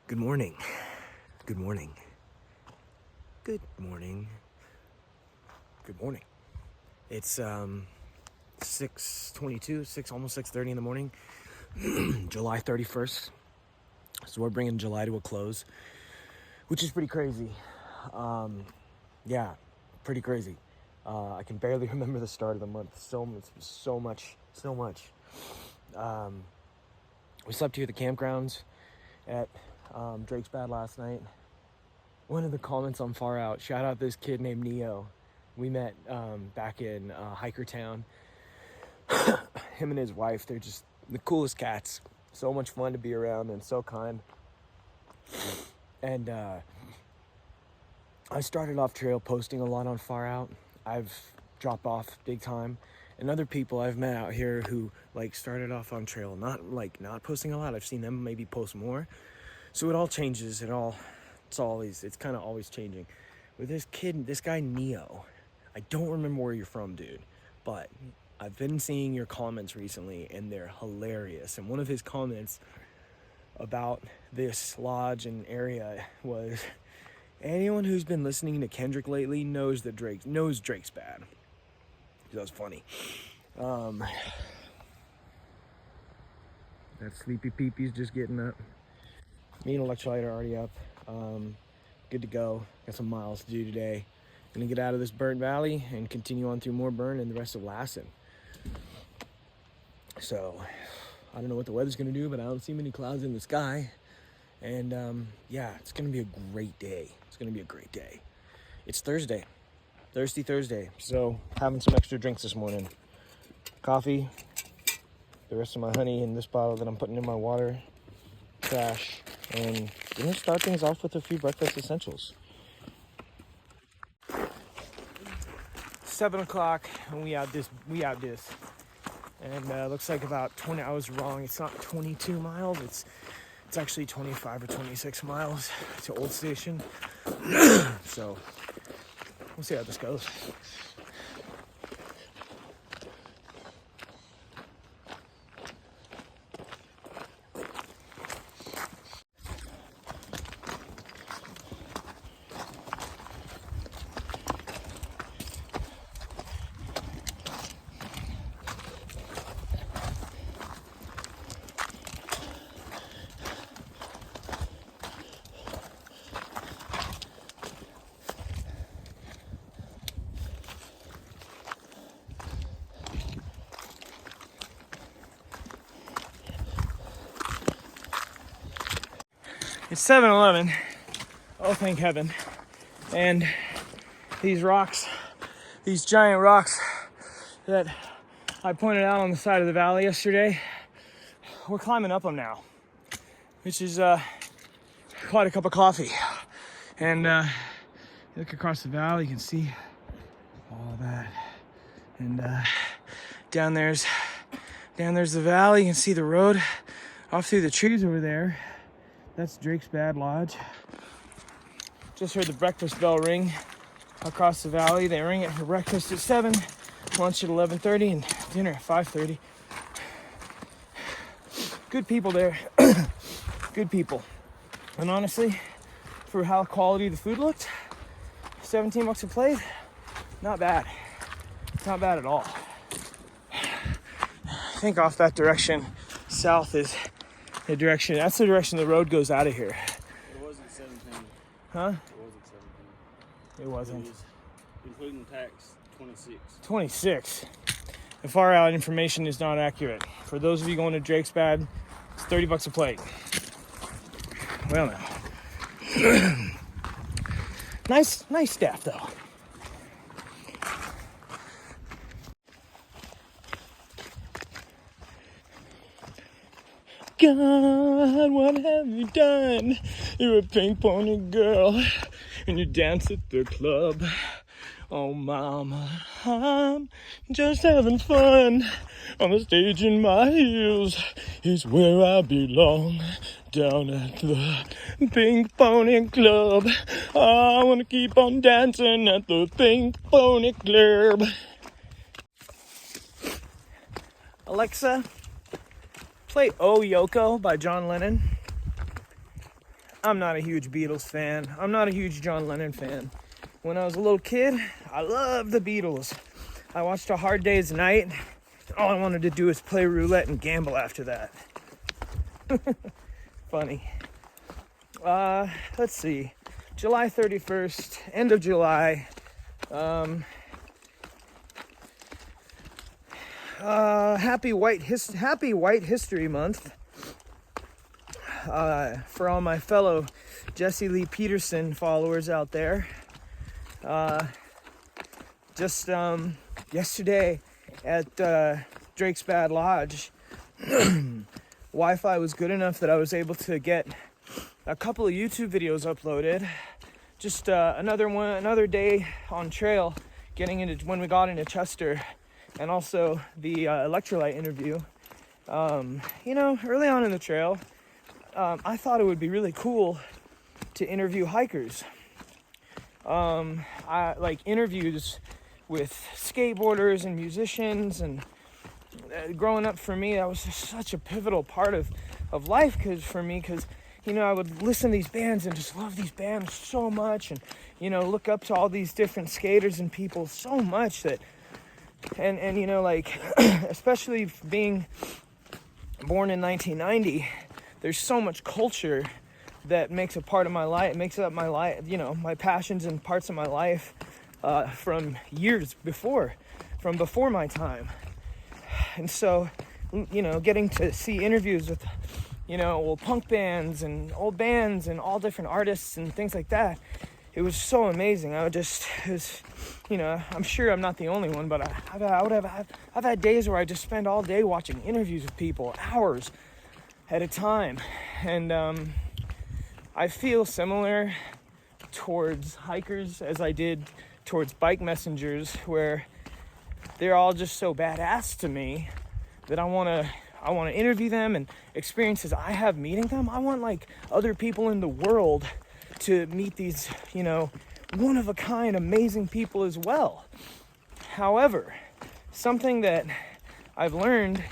Good morning. Good morning. Good morning. Good morning. It's 6:22, almost 6:30 in the morning, July 31st. So we're bringing July to a close, which is pretty crazy. Yeah, pretty crazy. I can barely remember the start of the month. So much. We slept here at the campgrounds at Drake's Bad last night. One of the comments on Far Out, shout out this kid named Neo. We met back in Hikertown. Him and his wife, they're just the coolest cats. So much fun to be around and so kind. And I started off trail posting a lot on Far Out. I've dropped off big time. And other people I've met out here who started off on trail, not posting a lot. I've seen them maybe post more. So it all changes. It's kind of always changing. With this guy Neo, I don't remember where you're from, dude, but I've been seeing your comments recently and they're hilarious. And one of his comments about this lodge and area was, anyone who's been listening to Kendrick lately knows Drake's bad. That was funny. That sleepy peepee just getting up. Me and Electrolyte are already up. Good to go. Got some miles to do today. Gonna get out of this burnt valley and continue on through more burn and the rest of Lassen. So, I don't know what the weather's gonna do, but I don't see many clouds in the sky. And yeah, it's gonna be a great day. It's Thursday. Thirsty Thursday. So, having some extra drinks this morning. Coffee, the rest of my honey in this bottle that I'm putting in my water, trash, and gonna start things off with a few breakfast essentials. 7 o'clock and we out this. And looks like about 20, I was wrong, it's not 22 miles, it's actually 25 or 26 miles to Old Station. So, we'll see how this goes. It's 7-Eleven. Oh, thank heaven. And these giant rocks that I pointed out on the side of the valley yesterday, we're climbing up them now, which is quite a cup of coffee. And look across the valley, you can see all that. And down there's the valley. You can see the road off through the trees over there. That's Drake's Bad Lodge. Just heard the breakfast bell ring across the valley. They ring it for breakfast at 7, lunch at 11:30, and dinner at 5:30. Good people there. Good people. And honestly, for how quality the food looked, $17 a plate, not bad. Not bad at all. I think off that direction, south is that's the direction the road goes out of here. It wasn't 17. Huh? It wasn't 17. It wasn't. It was, including tax, 26. 26. The Far Out information is not accurate. For those of you going to Drake's Bad, it's $30 a plate. Well now. Nice staff though. God, what have you done? You're a pink pony girl, and you dance at the club. Oh, mama, I'm just having fun. On the stage in my heels is where I belong. Down at the Pink Pony Club. I wanna keep on dancing at the Pink Pony Club. Alexa, play Oh Yoko by John Lennon. I'm not a huge Beatles fan. I'm not a huge John Lennon fan. When I was a little kid, I loved the Beatles. I watched A Hard Day's Night. All I wanted to do was play roulette and gamble after that. Funny. Let's see. July 31st, end of July. Happy White History Month. For all my fellow Jesse Lee Peterson followers out there. Just yesterday at Drake's Bad Lodge, Wi-Fi was good enough that I was able to get a couple of YouTube videos uploaded. Just another day on trail, getting into when we got into Chester, and also the electrolyte interview. Early on in the trail, I thought it would be really cool to interview hikers. I like interviews with skateboarders and musicians, and growing up for me, that was just such a pivotal part of life because I would listen to these bands and just love these bands so much, and look up to all these different skaters and people so much that and especially being born in 1990, there's so much culture that makes a part of my life, makes up my life, my passions and parts of my life from years before, from before my time. And so, getting to see interviews with, old punk bands and old bands and all different artists and things like that, it was so amazing. I'm sure I'm not the only one, but I've had days where I just spend all day watching interviews with people, hours at a time. And I feel similar towards hikers as I did towards bike messengers, where they're all just so badass to me that I want to interview them, and experiences I have meeting them. I want like other people in the world to meet these, one of a kind, amazing people as well. However, something that I've learned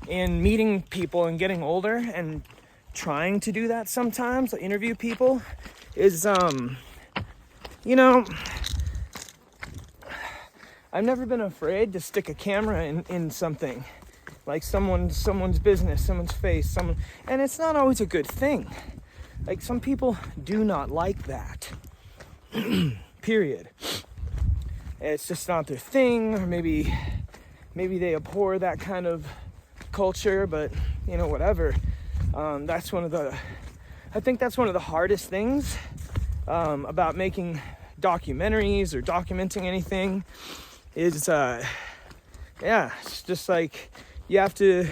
in meeting people and getting older and trying to do that sometimes, interview people, is I've never been afraid to stick a camera in something, like someone's business, someone's face, and it's not always a good thing. Like, some people do not like that. Period. It's just not their thing, or maybe they abhor that kind of culture, but whatever. I think that's one of the hardest things about making documentaries or documenting anything is it's just like you have to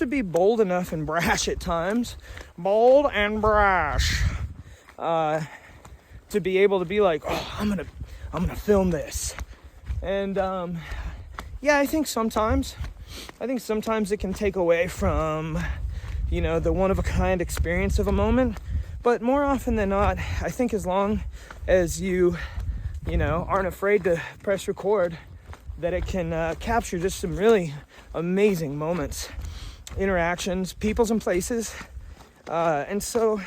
be bold enough and brash at times, bold and brash, to be able to be like, oh, I'm gonna film this. And I think sometimes it can take away from the one of a kind experience of a moment. But more often than not, I think as long as you aren't afraid to press record, that it can capture just some really amazing moments, interactions, peoples and places. And so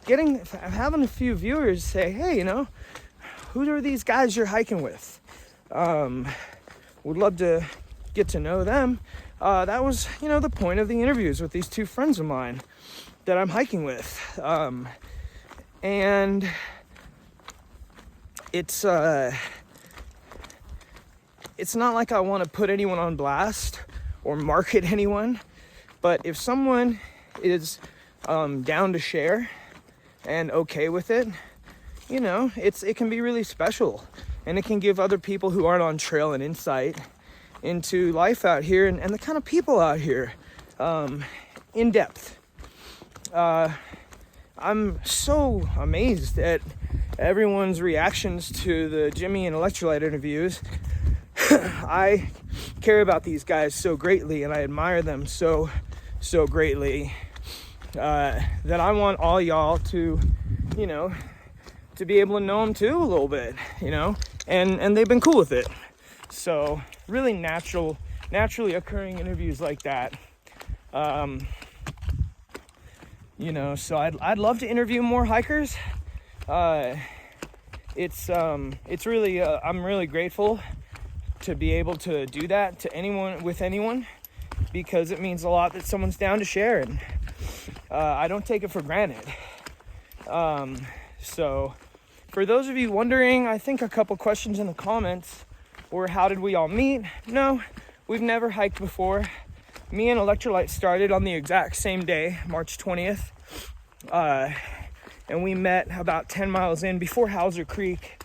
having a few viewers say, hey, who are these guys you're hiking with? Would love to get to know them. That was, the point of the interviews with these two friends of mine that I'm hiking with. And it's not like I want to put anyone on blast or market anyone, but if someone is down to share and okay with it, it can be really special, and it can give other people who aren't on trail an insight into life out here and the kind of people out here, in depth. I'm so amazed at everyone's reactions to the Jimmy and Electrolyte interviews. I care about these guys so greatly, and I admire them so greatly, that I want all y'all to, to be able to know them too a little bit, and they've been cool with it. So really naturally occurring interviews like that, you know, so I'd love to interview more hikers. It's really, I'm really grateful to be able to do that to anyone, because it means a lot that someone's down to share, and I don't take it for granted. So for those of you wondering, I think a couple questions in the comments were, how did we all meet? No, we've never hiked before. Me and Electrolyte started on the exact same day, March 20th. And we met about 10 miles in before Hauser Creek.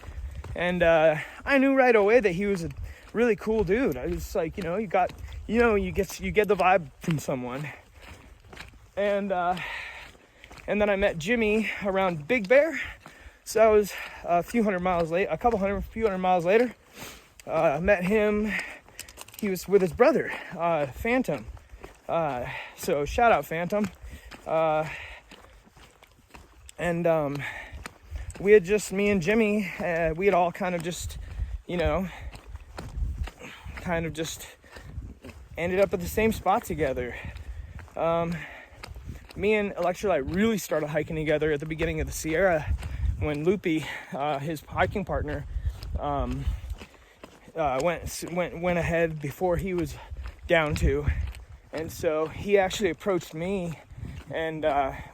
And I knew right away that he was a really cool dude. I was like, you get the vibe from someone. And then I met Jimmy around Big Bear. So that was a few hundred miles later. I met him. He was with his brother, Phantom. So shout out Phantom. We had just, me and Jimmy, we had all kind of just ended up at the same spot together. Me and Electrolyte really started hiking together at the beginning of the Sierra when Loopy, his hiking partner, went ahead before he was down to. And so he actually approached me and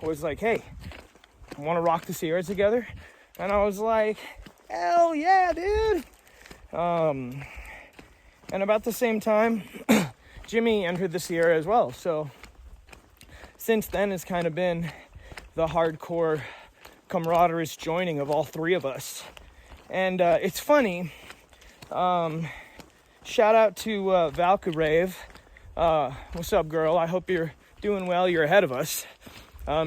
was like, hey, want to rock the Sierra together? And I was like, hell yeah, dude. And about the same time, Jimmy entered the Sierra as well. So since then, it's kind of been the hardcore camaraderie joining of all three of us. And it's funny. Shout out to Valkyrie. What's up, girl? I hope you're doing well. You're ahead of us.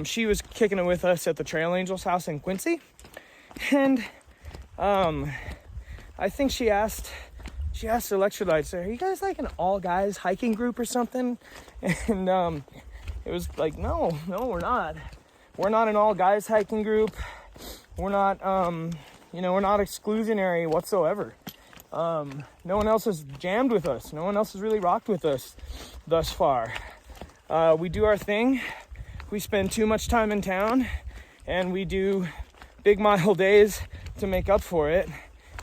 She was kicking it with us at the Trail Angels house in Quincy. And I think she asked Electrolytes, are you guys like an all guys hiking group or something? And it was like, no, we're not. We're not an all guys hiking group. We're not, we're not exclusionary whatsoever. No one else has jammed with us. No one else has really rocked with us thus far. We do our thing. We spend too much time in town, and we do big mile days to make up for it.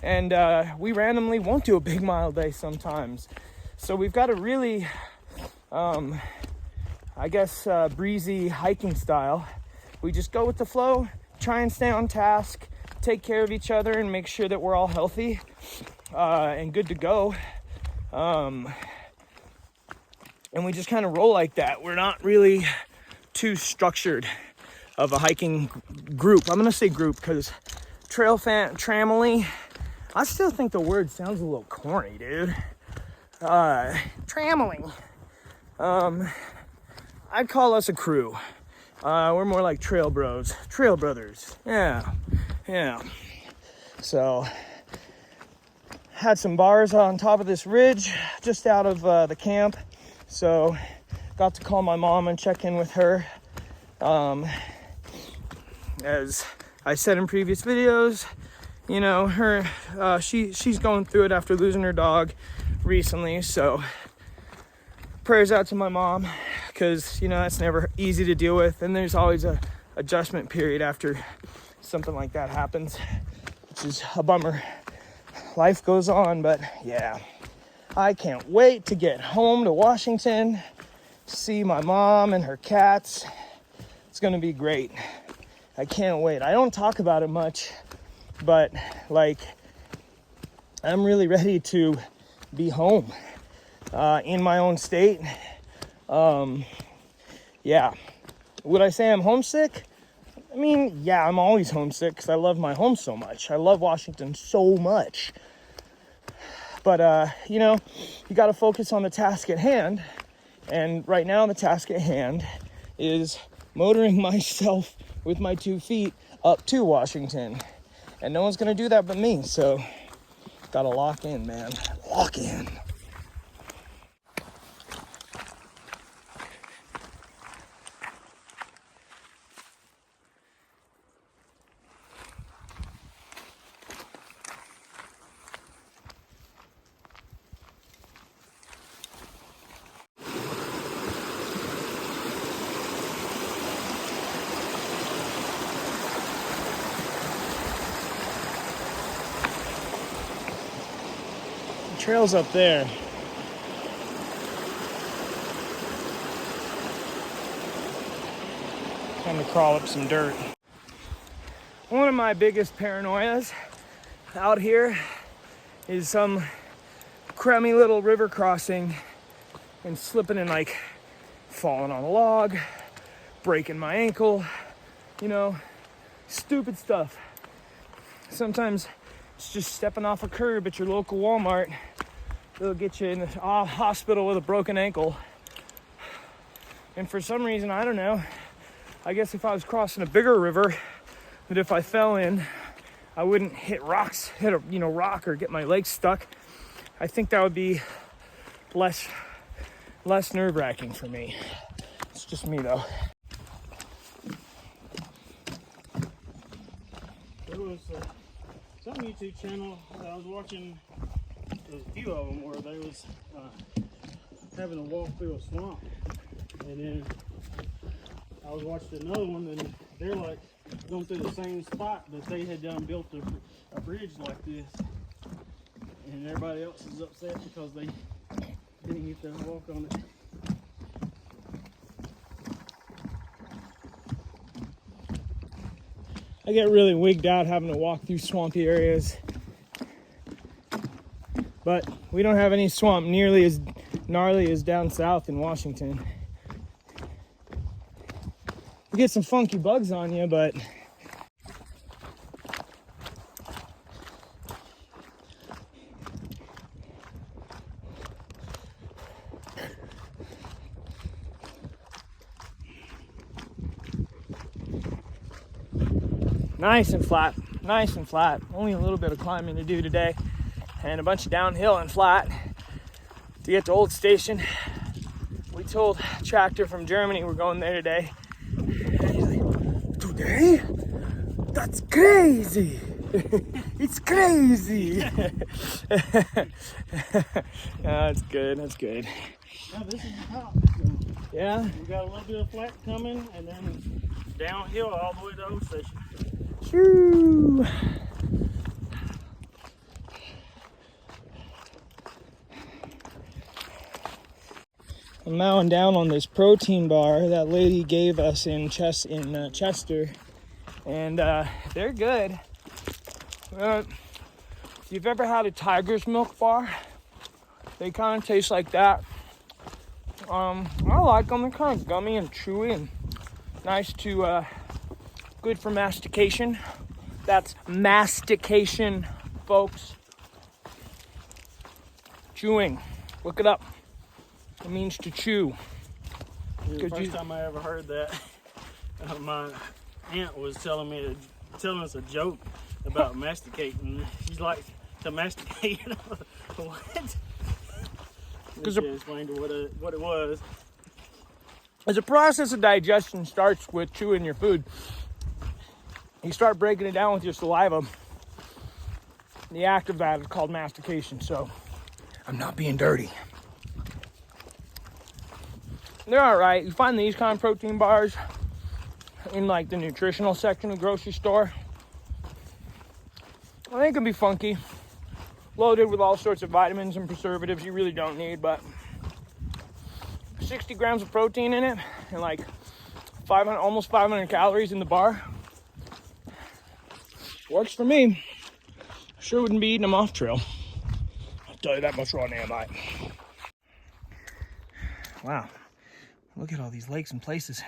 And we randomly won't do a big mile day sometimes. So we've got a really, breezy hiking style. We just go with the flow, try and stay on task, take care of each other, and make sure that we're all healthy and good to go. And we just kind of roll like that. We're not really too structured of a hiking group. I'm gonna say group because tramily, I still think the word sounds a little corny, dude. Tramily. I'd call us a crew. We're more like trail brothers. Yeah. So, had some bars on top of this ridge, just out of the camp. So, got to call my mom and check in with her. As I said in previous videos, she's going through it after losing her dog recently. So, prayers out to my mom, because that's never easy to deal with, and there's always a adjustment period after something like that happens, which is a bummer. Life goes on, but yeah, I can't wait to get home to Washington, see my mom and her cats. It's gonna be great. I can't wait. I don't talk about it much, but I'm really ready to be home in my own state. Yeah. Would I say I'm homesick? I mean, yeah, I'm always homesick because I love my home so much. I love Washington so much. But, you got to focus on the task at hand. And right now, the task at hand is motoring myself with my 2 feet up to Washington. And no one's going to do that but me. So, got to lock in, man. Lock in. Trail's up there. Time to crawl up some dirt. One of my biggest paranoias out here is some crummy little river crossing and slipping and like falling on a log, breaking my ankle, you know, stupid stuff. Sometimes it's just stepping off a curb at your local Walmart. They'll get you in the hospital with a broken ankle. And for some reason, I don't know, I guess if I was crossing a bigger river, that if I fell in, I wouldn't hit a rock or get my legs stuck. I think that would be less nerve-wracking for me. It's just me though. There was some YouTube channel that I was watching. There was a few of them where they was having to walk through a swamp, and then I was watching another one, and they're like going through the same spot that they had built a bridge like this, and everybody else is upset because they didn't get to walk on it. I get really wigged out having to walk through swampy areas. But we don't have any swamp nearly as gnarly as down south in Washington. You get some funky bugs on you, but nice and flat, nice and flat. Only a little bit of climbing to do today, and a bunch of downhill and flat to get to Old Station. We told Tractor from Germany we're going there today. And he's like, today? That's crazy. It's crazy. That's good, that's good. Now this is the top. Yeah? We got a little bit of flat coming, and then downhill all the way to Old Station. Shoo! I'm mowing down on this protein bar that lady gave us in Chester, and they're good. If you've ever had a Tiger's Milk bar, they kind of taste like that. I like them. They're kind of gummy and chewy and nice to, good for mastication. That's mastication, folks. Chewing. Look it up. It means to chew. The first time I ever heard that, my aunt was telling us a joke about masticating. She's like, to masticate? What? Because she explained what it was. As a process of digestion starts with chewing your food, you start breaking it down with your saliva. The act of that is called mastication. So, I'm not being dirty. They're all right. You find these kind of protein bars in like the nutritional section of the grocery store. Well, they can be funky, loaded with all sorts of vitamins and preservatives you really don't need, but 60 grams of protein in it and like almost 500 calories in the bar. Works for me. Sure wouldn't be eating them off trail. I'll tell you that much right now, mate. Wow. Look at all these lakes and places.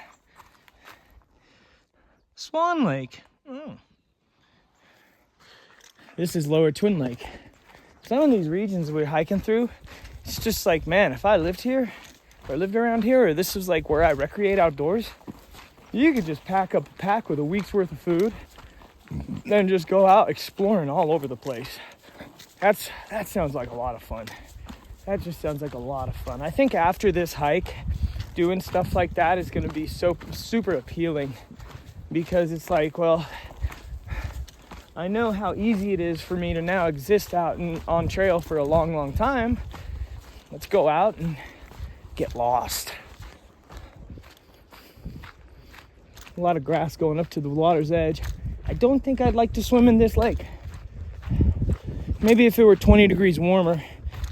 Swan Lake. Oh. This is Lower Twin Lake. Some of these regions we're hiking through, it's just like, man, if I lived here, or lived around here, or this was like where I recreate outdoors, you could just pack up a pack with a week's worth of food, then just go out exploring all over the place. That sounds like a lot of fun. That just sounds like a lot of fun. I think after this hike, doing stuff like that is going to be so super appealing, because it's like, well, I know how easy it is for me to now exist out on trail for a long, long time. Let's go out and get lost. A lot of grass going up to the water's edge. I don't think I'd like to swim in this lake. Maybe if it were 20 degrees warmer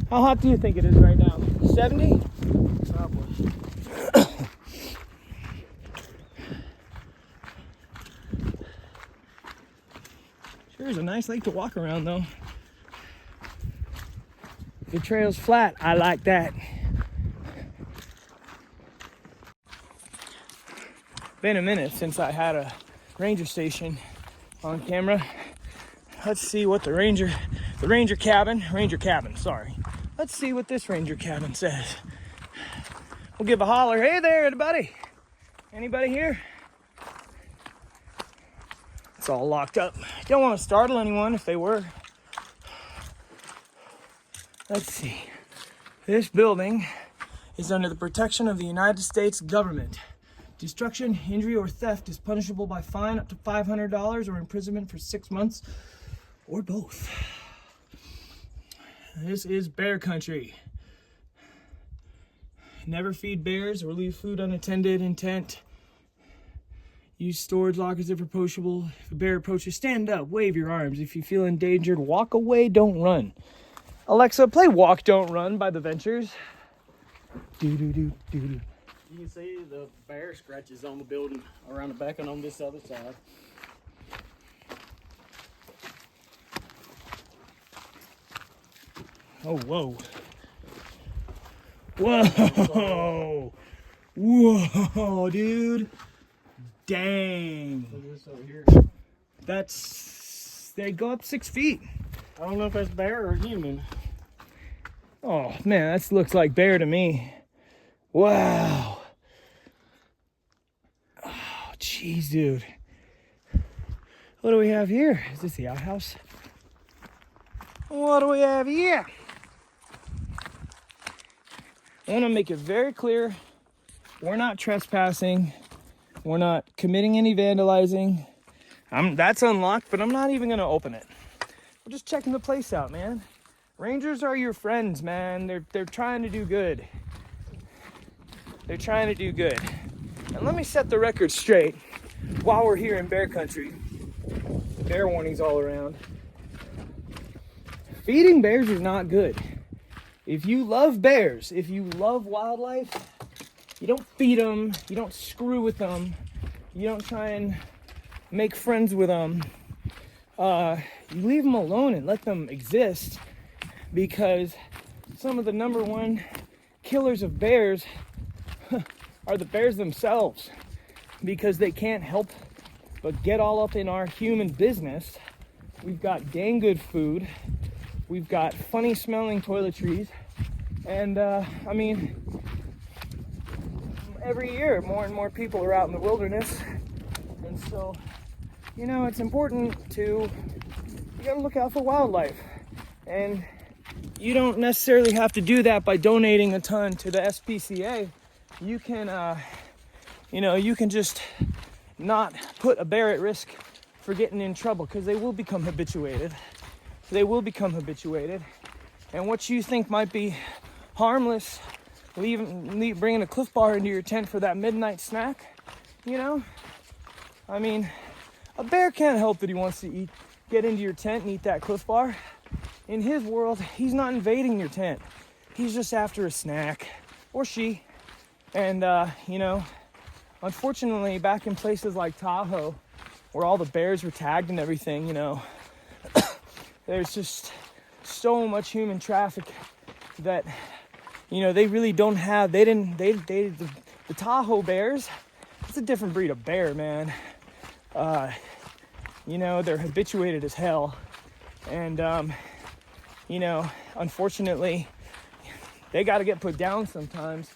How hot do you think it is right now? 70? Probably. Sure is a nice lake to walk around though. The trail's flat, I like that. Been a minute since I had a ranger station on camera. Let's see what the ranger cabin, sorry. Let's see what this ranger cabin says. We'll give a holler. Hey there, everybody. Anybody here? It's all locked up. Don't want to startle anyone if they were. Let's see. This building is under the protection of the United States government. Destruction, injury, or theft is punishable by fine up to $500 or imprisonment for 6 months, or both. This is bear country. Never feed bears or leave food unattended. Intent. Use storage lockers if approachable. If a bear approaches, stand up, wave your arms. If you feel endangered, walk away, don't run. Alexa, play Walk, Don't Run by The Ventures. Do-do-do-do-do. You can see the bear scratches on the building around the back and on this other side. Oh, whoa. Whoa. Whoa, dude. Dang. Look at this over here. They go up 6 feet. I don't know if that's bear or human. Oh, man, that looks like bear to me. Wow. Oh, jeez, dude. What do we have here? Is this the outhouse? What do we have here? I want to make it very clear. We're not trespassing. We're not committing any vandalizing. That's unlocked, but I'm not even going to open it. We're just checking the place out, man. Rangers are your friends, man. They're trying to do good. They're trying to do good. And let me set the record straight while we're here in bear country. Bear warnings all around. Feeding bears is not good. If you love bears, if you love wildlife, you don't feed them, you don't screw with them, you don't try and make friends with them. You leave them alone and let them exist, because some of the number one killers of bears are the bears themselves, because they can't help but get all up in our human business. We've got dang good food. We've got funny smelling toiletries. And I mean, every year more and more people are out in the wilderness. And so, you know, it's important you gotta look out for wildlife. And you don't necessarily have to do that by donating a ton to the SPCA. You can, you can just not put a bear at risk for getting in trouble, because they will become habituated. They will become habituated. And what you think might be harmless, bringing a Cliff Bar into your tent for that midnight snack, I mean, a bear can't help that he wants to get into your tent and eat that Cliff Bar. In his world, he's not invading your tent. He's just after a snack, or she. And, unfortunately, back in places like Tahoe, where all the bears were tagged and everything, there's just so much human traffic that, they really don't have, the Tahoe bears, it's a different breed of bear, man. They're habituated as hell. And, unfortunately, they got to get put down sometimes,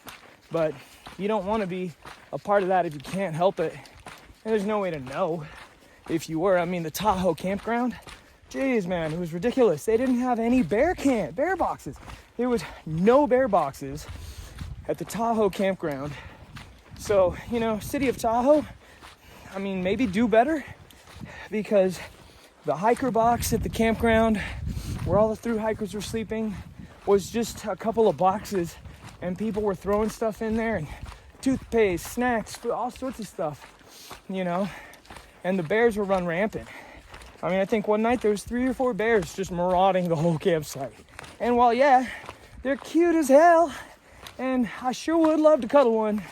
but you don't want to be a part of that if you can't help it. And there's no way to know if you were. I mean, the Tahoe campground, jeez, man, it was ridiculous. They didn't have any bear boxes. There was no bear boxes at the Tahoe campground. So, city of Tahoe, I mean, maybe do better, because the hiker box at the campground where all the thru hikers were sleeping was just a couple of boxes, and people were throwing stuff in there, and toothpaste, snacks, all sorts of stuff, and the bears were run rampant. I mean, I think one night there was 3 or 4 bears just marauding the whole campsite. And while, yeah, They're cute as hell, and I sure would love to cuddle one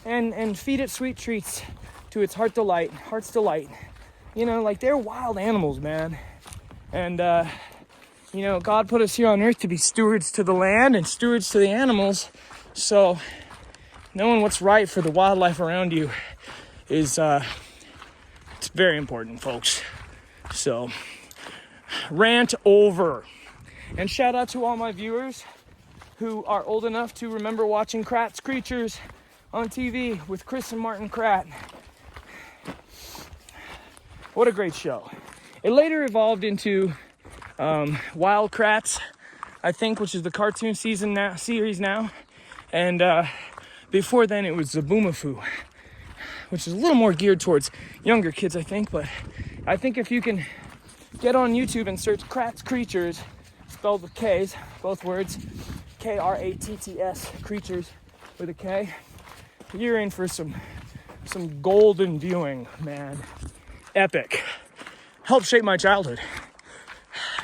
and feed it sweet treats to its heart's delight. You know, like, they're wild animals, man. And, you know, God put us here on earth to be stewards to the land and stewards to the animals. So knowing what's right for the wildlife around you is, it's very important, folks. So, rant over. And shout out to all my viewers who are old enough to remember watching Krat's Creatures on TV with Chris and Martin Krat. What a great show. It later evolved into Wild Kratts, I think, which is the cartoon series now. And before then it was Zaboomafoo, which is a little more geared towards younger kids, I think. But I think if you can get on YouTube and search Krat's Creatures, spelled with K's, both words, Kratts, creatures with a K, you're in for some golden viewing, man. Epic. Helped shape my childhood.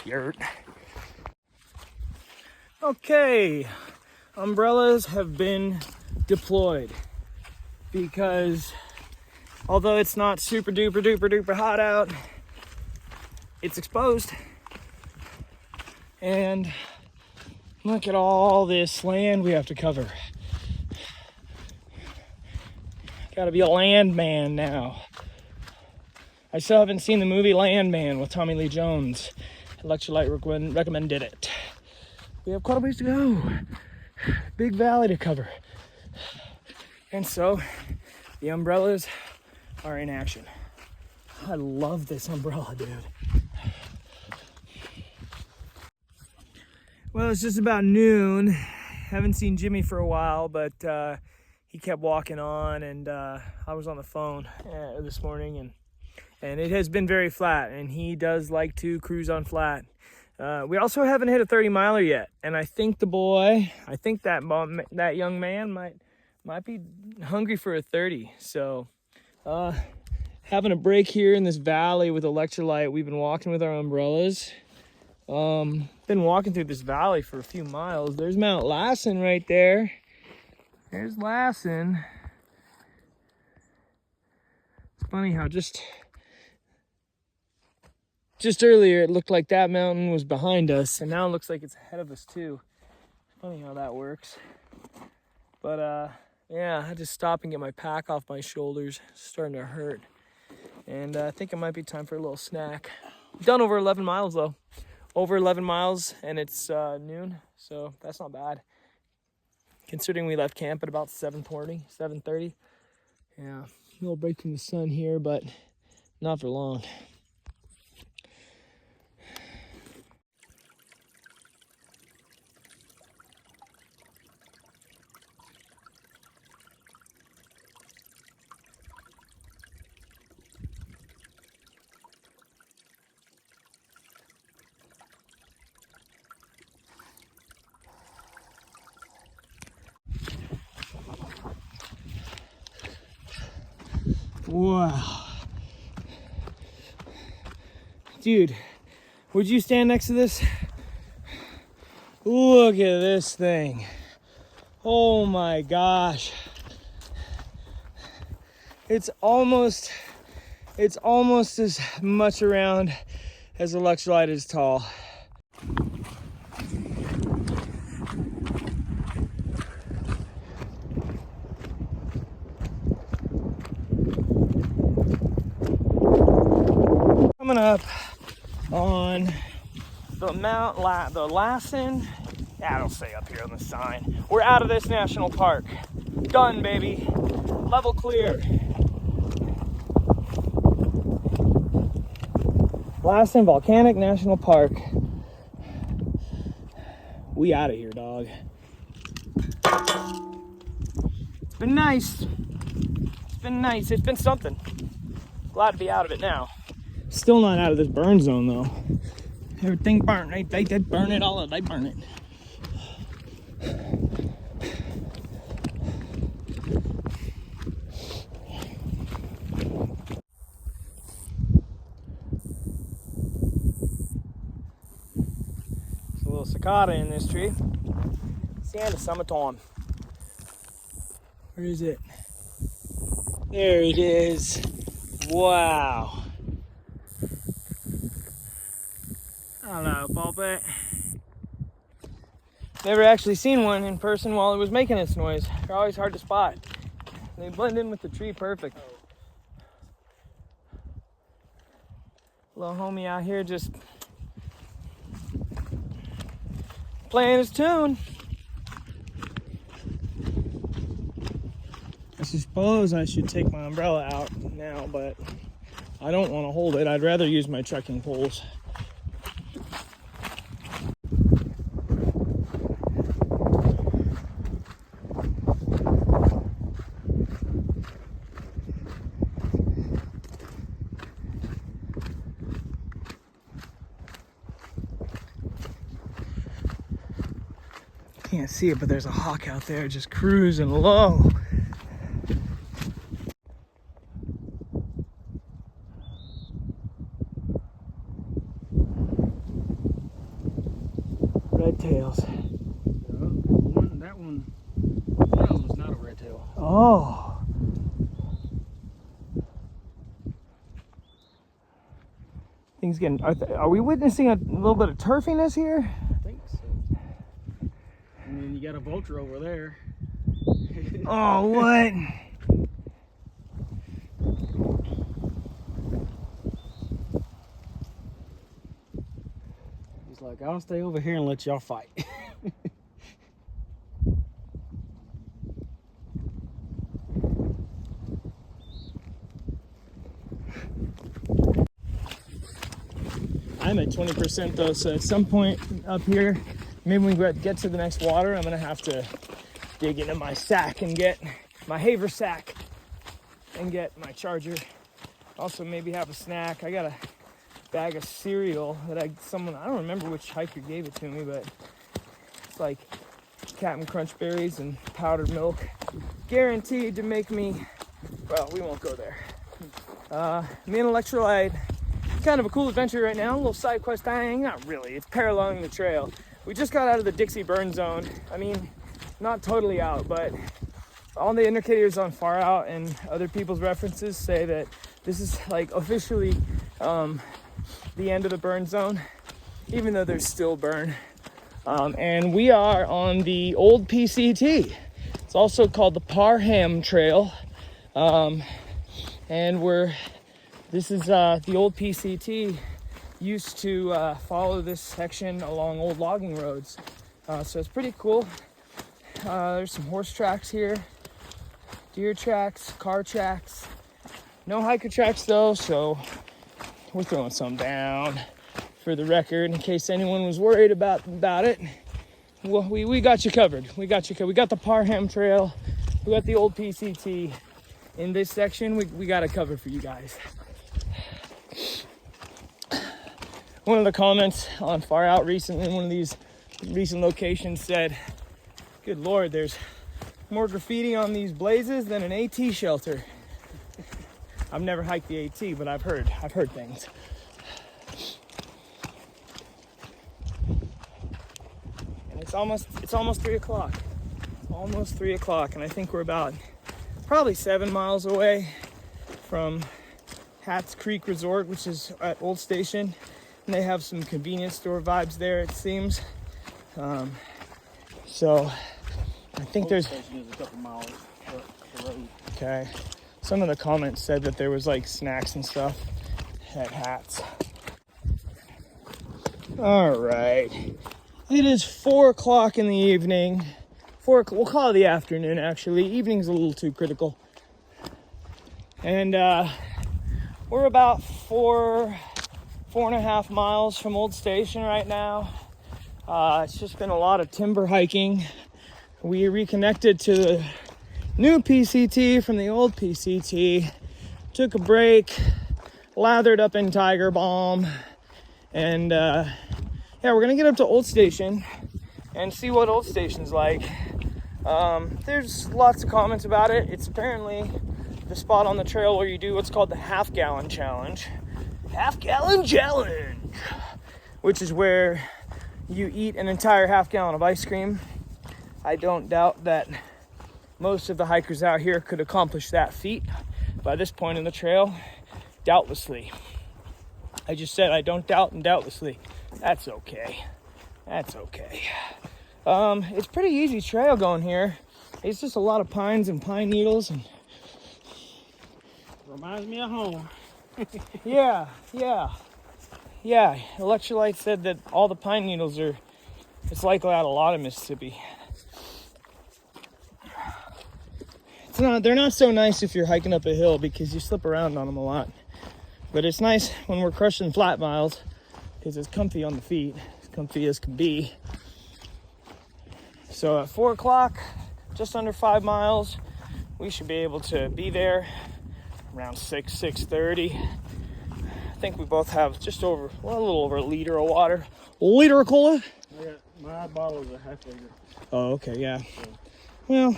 Yurt. Okay, umbrellas have been deployed because although it's not super duper duper duper hot out, it's exposed. And look at all this land we have to cover. Gotta be a landman now. I still haven't seen the movie Landman with Tommy Lee Jones. Electrolyte recommended it. We have quite a ways to go. Big valley to cover. And so the umbrellas are in action. I love this umbrella, dude. Well, it's just about noon. Haven't seen Jimmy for a while, but he kept walking on, and I was on the phone this morning, and it has been very flat, and he does like to cruise on flat. We also haven't hit a 30 miler yet, and I think that young man might be hungry for a 30. So having a break here in this valley with Electrolyte. We've been walking with our umbrellas. Been walking through this valley for a few miles. There's Mount Lassen right there. There's Lassen. It's funny how just earlier it looked like that mountain was behind us, and now it looks like it's ahead of us too. Funny how that works. But yeah, I had to stop and get my pack off my shoulders. It's starting to hurt. And I think it might be time for a little snack. Done over 11 miles though. Over 11 miles, and it's noon, so that's not bad. Considering we left camp at about 7:30. Yeah, a little break from the sun here, but not for long. Wow. Dude, would you stand next to this? Look at this thing. Oh my gosh. It's almost as much around as Electrolyte is tall. Coming up on the Lassen, it'll say up here on the sign. We're out of this national park. Done, baby. Level clear. Lassen Volcanic National Park. We out of here, dog. It's been nice. It's been something. Glad to be out of it now. Still not out of this burn zone though. Everything burnt. They did burn it all. They burn it. There's a little cicada in this tree. It's the end of summertime. Where is it? There it is. Wow. Hello, Pulpit. Never actually seen one in person while it was making its noise. They're always hard to spot. They blend in with the tree perfect. Little homie out here just playing his tune. I suppose I should take my umbrella out now, but I don't want to hold it. I'd rather use my trekking poles. Can't see it, but there's a hawk out there just cruising low. Red tails. That one was not a red tail. Oh. Things getting. Are we witnessing a little bit of turfiness here? I think so. And then you got a vulture over there. Oh, what? He's like, I'll stay over here and let y'all fight. I'm at 20% though, so at some point up here, maybe when we get to the next water, I'm gonna have to dig into my sack and get my haver sack and get my charger. Also maybe have a snack. I got a bag of cereal that I don't remember which hiker gave it to me, but it's like Captain Crunch berries and powdered milk. Guaranteed to make me, well, we won't go there. Me and Electrolyte, kind of a cool adventure right now, a little side quest thing. Not really, it's paralleling the trail. We just got out of the Dixie burn zone. I mean, not totally out, but all the indicators on far out and other people's references say that this is like officially the end of the burn zone, even though there's still burn. And we are on the old PCT. It's also called the Parham Trail. And this is the old PCT used to follow this section along old logging roads. So it's pretty cool. There's some horse tracks here, deer tracks, car tracks. No hiker tracks though, so we're throwing some down for the record in case anyone was worried about it. Well, we got you covered. We got the Parham Trail. We got the old PCT. In this section, we got it covered for you guys. One of the comments on Far Out recently, one of these recent locations said, good Lord, there's more graffiti on these blazes than an AT shelter. I've never hiked the AT, but I've heard things. And it's almost 3 o'clock. Almost 3 o'clock, and I think we're about probably 7 miles away from Hats Creek Resort, which is at Old Station. And they have some convenience store vibes there, it seems. So I think there's a couple miles up the road. Okay. Some of the comments said that there was like snacks and stuff at Hats. All right. It is 4 o'clock in the evening. We'll call it the afternoon, actually. Evening's a little too critical. And we're about 4.5 miles from Old Station right now. It's just been a lot of timber hiking. We reconnected to the new PCT from the old PCT. Took a break, lathered up in Tiger Balm. And yeah, we're gonna get up to Old Station and see what Old Station's like. There's lots of comments about it. It's apparently the spot on the trail where you do what's called the half-gallon challenge. Half-gallon challenge! Which is where you eat an entire half gallon of ice cream. I don't doubt that most of the hikers out here could accomplish that feat by this point in the trail, doubtlessly. I just said I don't doubt and doubtlessly. That's okay. That's okay. It's pretty easy trail going here. It's just a lot of pines and pine needles and Reminds me of home. yeah. Electrolyte said that all the pine needles are, it's like that a lot of Mississippi. They're not so nice if you're hiking up a hill because you slip around on them a lot. But it's nice when we're crushing flat miles because it's comfy on the feet, as comfy as can be. So at 4 o'clock, just under 5 miles, we should be able to be there around 6:30. I think we both have just over, well, a little over a liter of water. Liter of cola? Yeah, my bottle is a half liter. Oh, okay, yeah. Well,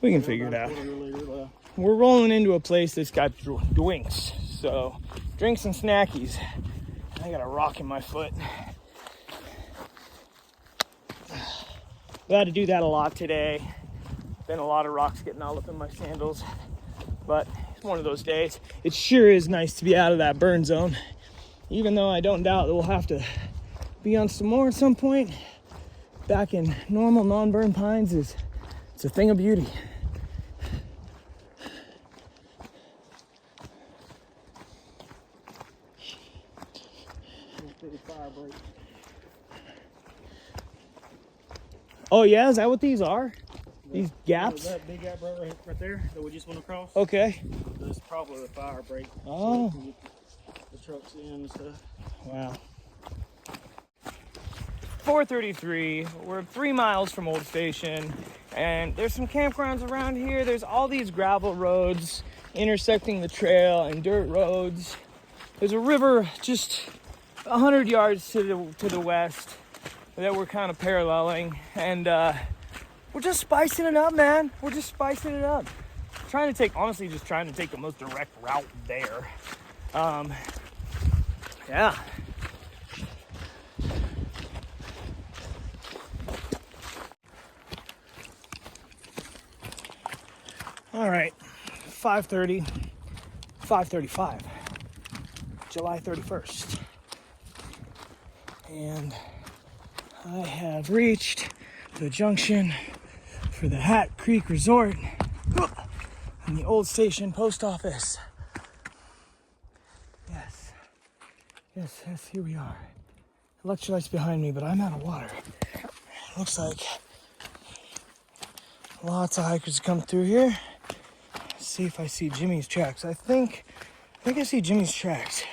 we can figure it out. Quarter liter left. We're rolling into a place that's got drinks. So, drinks and snackies. I got a rock in my foot. We had to do that a lot today. Been a lot of rocks getting all up in my sandals. But it's one of those days. It sure is nice to be out of that burn zone. Even though I don't doubt that we'll have to be on some more at some point. Back in normal non-burn pines it's a thing of beauty. Oh yeah, is that what these are? These gaps? That big gap right there that we just went across. Okay. That's probably the fire break. Oh. So we can get the trucks in and stuff. Wow. 4:33. We're 3 miles from Old Station, and there's some campgrounds around here. There's all these gravel roads intersecting the trail and dirt roads. There's a river just 100 yards to the west that we're kind of paralleling, and we're just spicing it up, man. We're just spicing it up. Honestly, just trying to take the most direct route there. Yeah. All right, 5:35, July 31st. And I have reached the junction for the Hat Creek Resort and the Old Station Post Office. Yes, here we are. Electrolyte's behind me, but I'm out of water. Looks like lots of hikers come through here. Let's see if I see Jimmy's tracks. I think I see Jimmy's tracks.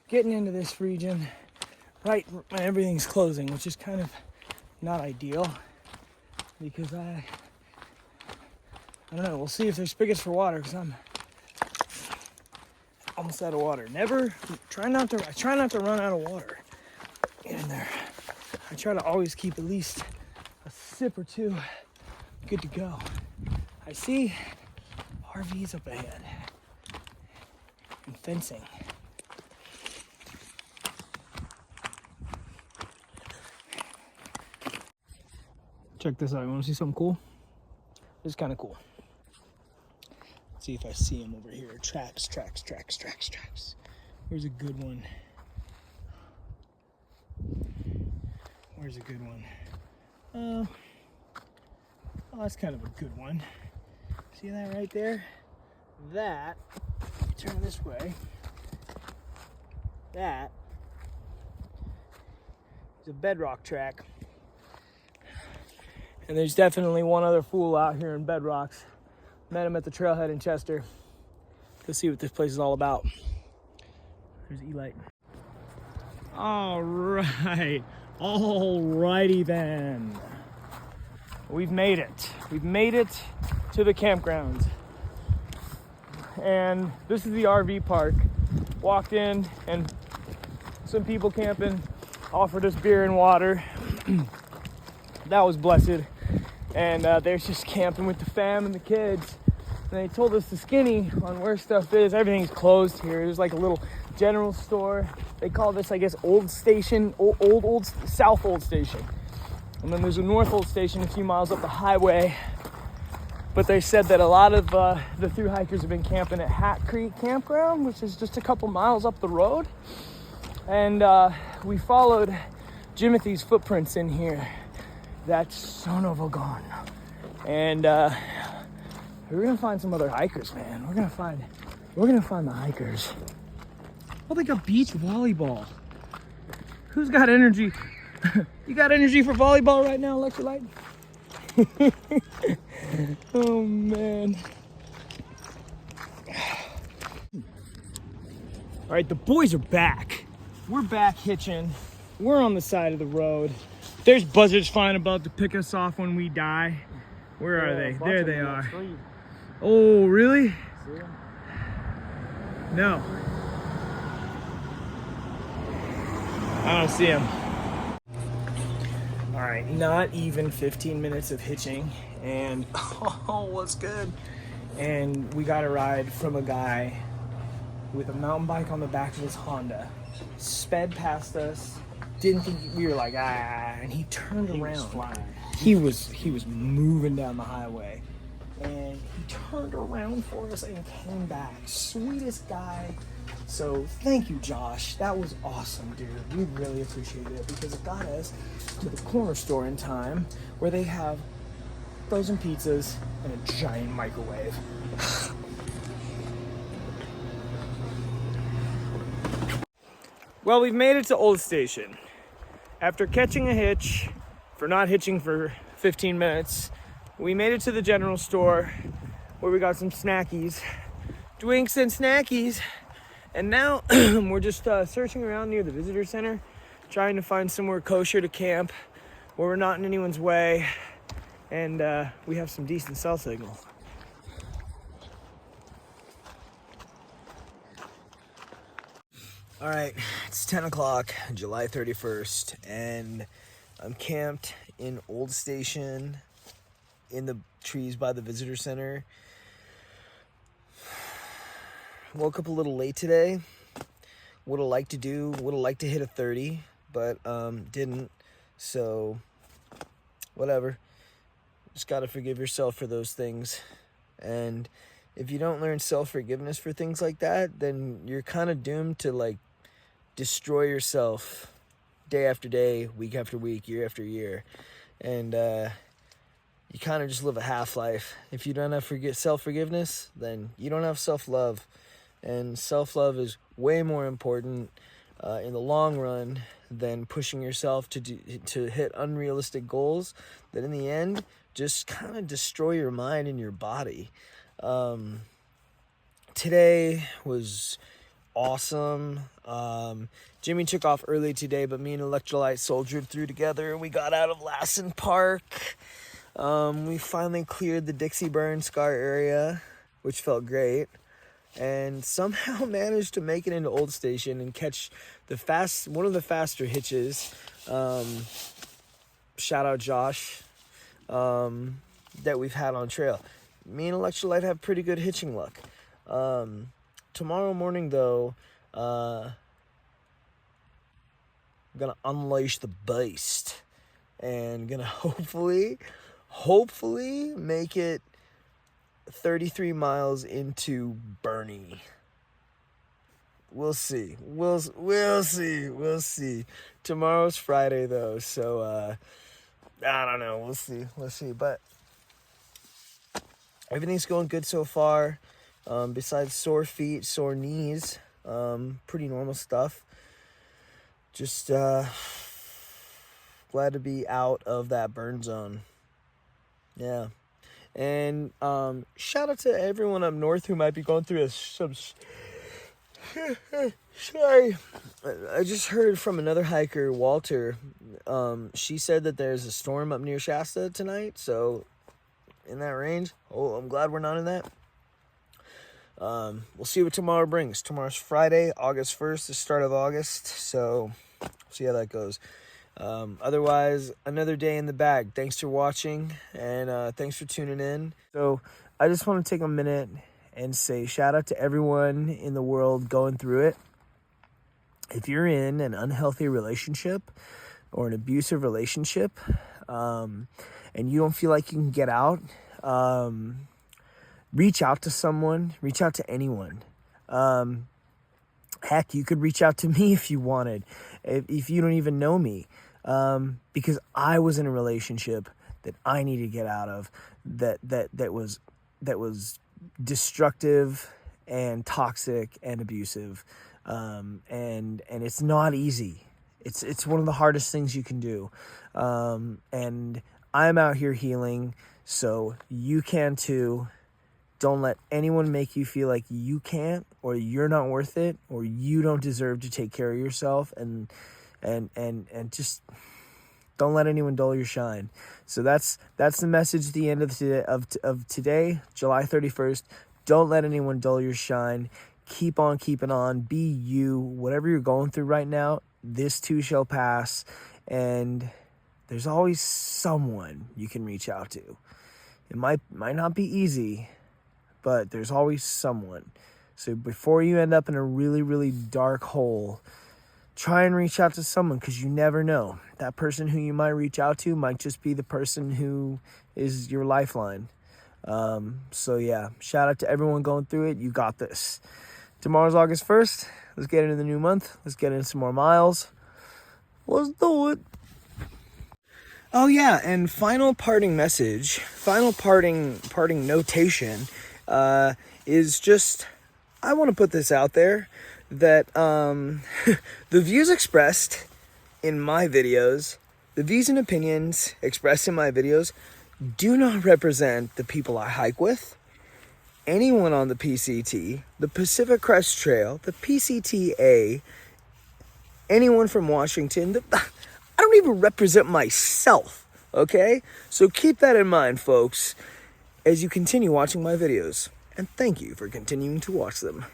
Getting into this region right when everything's closing, which is kind of not ideal because I don't know. We'll see if there's spigots for water because I'm almost out of water. I try not to run out of water in there. I try to always keep at least a sip or two good to go. I see RVs up ahead and fencing. Check this out. You want to see something cool? This is kind of cool. Let's see if I see them over here. Tracks. Where's a good one? Oh, that's kind of a good one. See that right there? That, turn this way. That is a bedrock track. And there's definitely one other fool out here in bedrocks. Met him at the trailhead in Chester to see what this place is all about. There's Elite. All right. Alrighty then. We've made it. We've made it to the campgrounds. And this is the RV park. Walked in and some people camping offered us beer and water. That was blessed. And they're just camping with the fam and the kids. And they told us the skinny on where stuff is. Everything's closed here. There's like a little general store. They call this, I guess, Old Station, old South Old Station. And then there's a North Old Station a few miles up the highway. But they said that a lot of the thru hikers have been camping at Hat Creek Campground, which is just a couple miles up the road. And we followed Jimothy's footprints in here. That son of a gun. And we're gonna find some other hikers, man. We're gonna find the hikers. Oh, they got beach volleyball. Who's got energy? You got energy for volleyball right now, Electrolyte? Oh man. All right, the boys are back. We're back hitching. We're on the side of the road. There's buzzards flying about to pick us off when we die. Where are they? There they are. Oh, really? No. I don't see them. All right, not even 15 minutes of hitching, and oh, what's good? And we got a ride from a guy with a mountain bike on the back of his Honda. Sped past us, didn't think we were like, and he turned around. He was moving down the highway, and he turned around for us and came back. Sweetest guy. So thank you, Josh. That was awesome, dude. We really appreciated it because it got us to the corner store in time where they have frozen pizzas and a giant microwave. Well, we've made it to Old Station. After catching a hitch for not hitching for 15 minutes, we made it to the general store where we got some snackies, drinks and snackies. And now we're just searching around near the visitor center, trying to find somewhere kosher to camp where we're not in anyone's way and we have some decent cell signal. All right, it's 10 o'clock, July 31st, and I'm camped in Old Station in the trees by the visitor center. Woke up a little late today. Would have liked to hit a 30, but didn't. So, whatever. Just gotta forgive yourself for those things. And if you don't learn self-forgiveness for things like that, then you're kind of doomed to like destroy yourself day after day, week after week, year after year. And you kind of just live a half-life. If you don't have self-forgiveness, then you don't have self-love. And self-love is way more important in the long run than pushing yourself to hit unrealistic goals that in the end just kind of destroy your mind and your body. Today was awesome. Jimmy took off early today, but me and Electrolyte soldiered through together. We got out of Lassen Park. We finally cleared the Dixie Burn Scar area, which felt great. And somehow managed to make it into Old Station and catch one of the faster hitches. Shout out Josh, that we've had on trail. Me and Electrolyte have pretty good hitching luck. Tomorrow morning though, I'm gonna unleash the beast and gonna hopefully make it 33 miles into Bernie. We'll see. We'll see. Tomorrow's Friday though, so I don't know. We'll see. But everything's going good so far. Besides sore feet, sore knees, pretty normal stuff. Just glad to be out of that burn zone. Yeah. And shout out to everyone up north who might be going through some. Sorry, I just heard from another hiker, Walter. She said that there's a storm up near Shasta tonight, so in that range. Oh, I'm glad we're not in that. We'll see what tomorrow brings. Tomorrow's Friday, August 1st, the start of August, so see how that goes. Otherwise, another day in the bag. Thanks for watching, and thanks for tuning in. So I just want to take a minute and say shout out to everyone in the world going through it. if you're in an unhealthy relationship or an abusive relationship, and you don't feel like you can get out, reach out to someone, reach out to anyone. Heck, you could reach out to me if you wanted, if you don't even know me, because I was in a relationship that I needed to get out of, that was destructive and toxic and abusive, and it's not easy. It's one of the hardest things you can do, and I'm out here healing, so you can too. Don't let anyone make you feel like you can't, or you're not worth it, or you don't deserve to take care of yourself, and just don't let anyone dull your shine. So that's the message at the end of today, July 31st. Don't let anyone dull your shine. Keep on keeping on. Be you. Whatever you're going through right now, this too shall pass, and there's always someone you can reach out to. It might not be easy, but there's always someone. So before you end up in a really, really dark hole, try and reach out to someone, because you never know. That person who you might reach out to might just be the person who is your lifeline. So yeah, shout out to everyone going through it. You got this. Tomorrow's August 1st. Let's get into the new month. Let's get into some more miles. Let's do it. Oh yeah, and final parting message, final parting notation, is just, I want to put this out there, that the views expressed in my videos, the views and opinions expressed in my videos do not represent the people I hike with, anyone on the PCT, the Pacific Crest Trail, the PCTA, anyone from Washington. I don't even represent myself, okay? So keep that in mind, folks, as you continue watching my videos. And thank you for continuing to watch them.